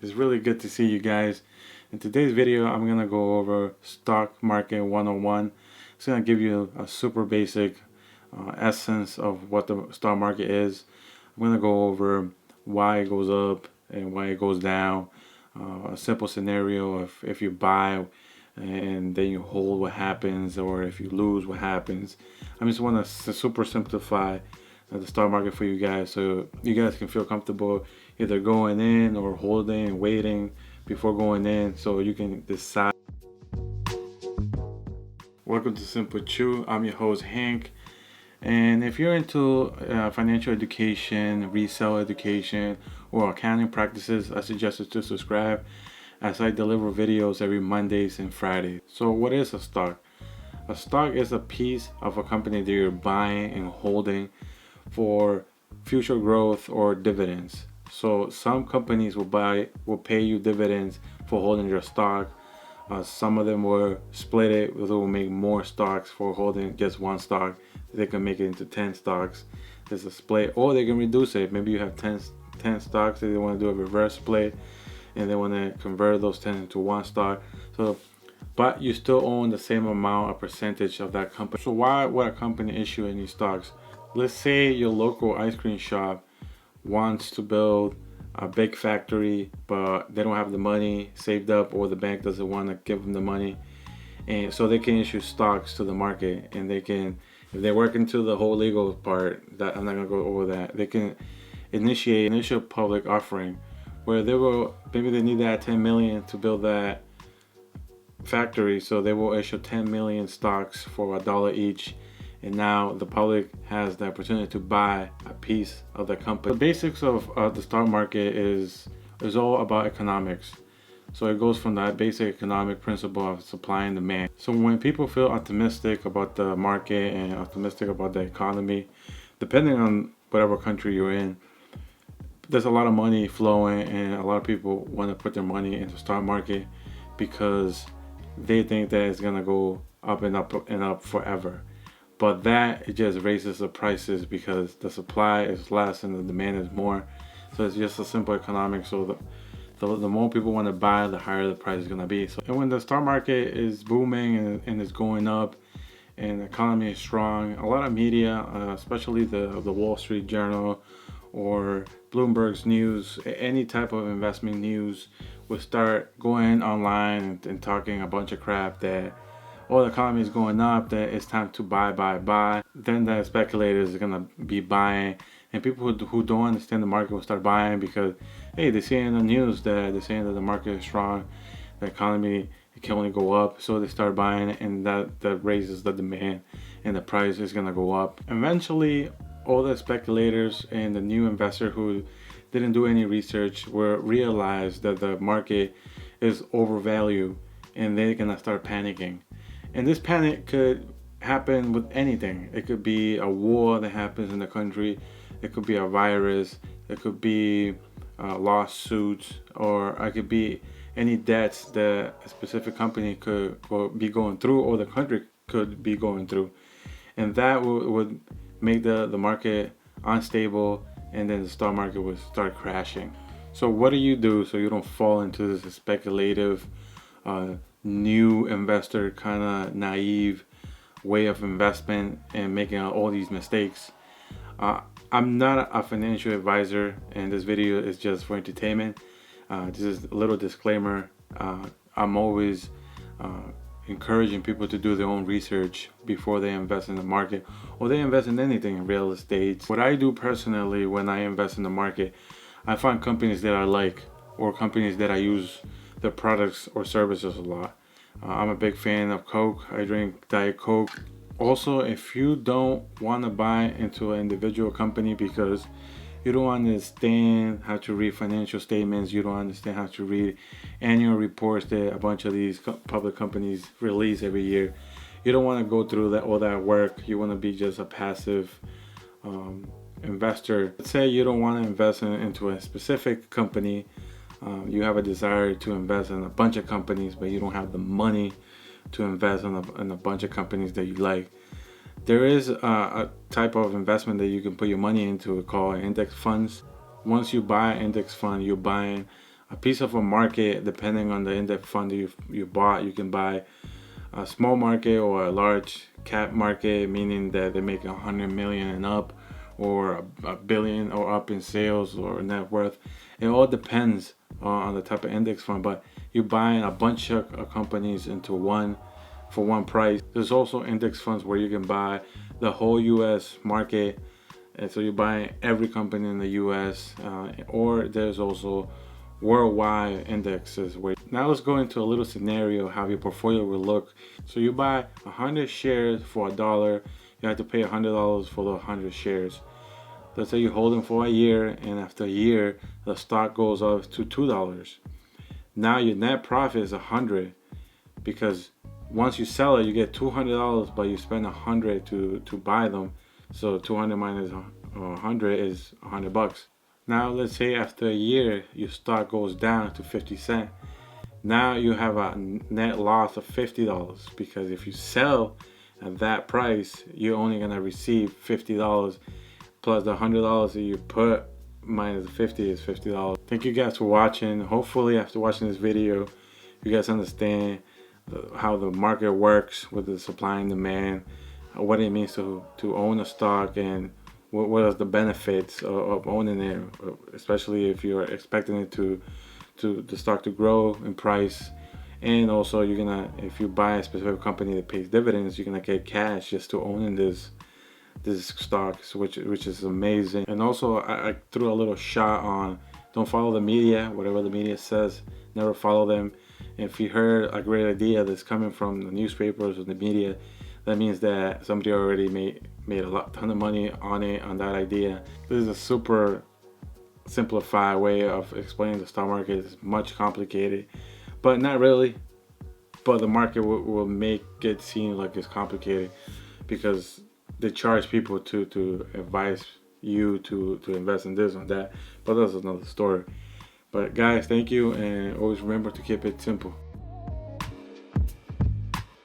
It's really good to see you guys. In today's video, I'm gonna go over stock market 101. It's gonna give you a super basic essence of what the stock market is. I'm gonna go over why it goes up and why it goes down. A simple scenario of if you buy and then you hold, what happens, or if you lose, what happens. I just want to super simplify the stock market for you guys so you guys can feel comfortable either going in or holding and waiting before going in so you can decide. Welcome to Simple Chew. I'm your host Hank, and if you're into financial education, resale education, or accounting practices, I suggest you to subscribe as I deliver videos every Mondays and Fridays. So what is a stock? A stock is a piece of a company that you're buying and holding for future growth or dividends. So some companies will pay you dividends for holding your stock. Some of them will split it, they will make more stocks for holding just one stock. They can make it into 10 stocks. There's a split, or they can reduce it. Maybe you have 10 stocks and they want to do a reverse split and they want to convert those 10 into one stock. So, but you still own the same amount, a percentage of that company. So why would a company issue any stocks? Let's say your local ice cream shop wants to build a big factory, but they don't have the money saved up, or the bank doesn't want to give them the money, and so they can issue stocks to the market, and they can, if they work into the whole legal part, that I'm not gonna go over that, they can initiate initial public offering where they will, maybe they need that 10 million to build that factory, so they will issue 10 million stocks for $1 each, and now the public has the opportunity to buy a piece of the company. The basics of the stock market is all about economics. So it goes from that basic economic principle of supply and demand. So when people feel optimistic about the market and optimistic about the economy, depending on whatever country you're in, there's a lot of money flowing, and a lot of people want to put their money into the stock market because they think that it's gonna go up and up and up forever. But that, it just raises the prices because the supply is less and the demand is more. So it's just a simple economics. So the more people want to buy, the higher the price is going to be. So, and when the stock market is booming and is going up and the economy is strong, a lot of media, especially the Wall Street Journal or Bloomberg's news, any type of investment news, will start going online and talking a bunch of crap that, oh, the economy is going up, that it's time to buy. Then the speculators are gonna be buying, and people who don't understand the market will start buying because, hey, they see in the news that they're saying that the market is strong, the economy, it can only go up, so they start buying, and that raises the demand, and the price is gonna go up. Eventually, all the speculators and the new investor who didn't do any research will realize that the market is overvalued, and they're gonna start panicking. And this panic could happen with anything. It could be a war that happens in the country. It could be a virus. It could be lawsuits, or it could be any debts that a specific company could be going through, or the country could be going through. And that would make the market unstable, and then the stock market would start crashing. So what do you do so you don't fall into this speculative new investor kind of naive way of investment and making all these mistakes? I'm not a financial advisor, and this video is just for entertainment. This is a little disclaimer. I'm always encouraging people to do their own research before they invest in the market, or they invest in anything, in real estate. What I do personally when I invest in the market, I find companies that I like, or companies that I use their products or services a lot. I'm a big fan of Coke. I drink Diet Coke. Also, if you don't want to buy into an individual company because you don't understand how to read financial statements, you don't understand how to read annual reports that a bunch of these public companies release every year, you don't want to go through all that work. You want to be just a passive investor. Let's say you don't want to invest into a specific company. You have a desire to invest in a bunch of companies, but you don't have the money to invest in a bunch of companies that you like. There is a type of investment that you can put your money into called index funds. Once you buy an index fund, you're buying a piece of a market, depending on the index fund you bought. You can buy a small market or a large cap market, meaning that they make 100 million and up, or a billion or up in sales or net worth. It all depends on the type of index fund, but you're buying a bunch of companies into one for one price. There's also index funds where you can buy the whole US market, and so you're buying every company in the US, or there's also worldwide indexes. Where now let's go into a little scenario how your portfolio will look. So you buy 100 shares for $1. You have to pay $100 for the 100 shares. Let's say you hold them for a year, and after a year the stock goes up to $2. Now your net profit is 100, because once you sell it you get $200, but you spend 100 to buy them. So 200 minus 100 is $100. Now let's say after a year your stock goes down to 50 cents. Now you have a net loss of $50, because if you sell at that price you're only gonna receive $50, plus the $100 that you put minus the 50 is $50. Thank you guys for watching. Hopefully after watching this video you guys understand how the market works with the supply and demand, what it means to own a stock, and what are the benefits of owning it, especially if you're expecting it to the stock to grow in price. And also you're gonna, if you buy a specific company that pays dividends, you're gonna get cash just to owning this stocks, which is amazing. And also I threw a little shot on don't follow the media. Whatever the media says, never follow them. And if you heard a great idea that's coming from the newspapers or the media, that means that somebody already made a ton of money on that idea. This is a super simplified way of explaining the stock market. It's much complicated, but not really. But the market will make it seem like it's complicated, because they charge people to advise you to invest in this or that. But that's another story. But guys, thank you, and always remember to keep it simple.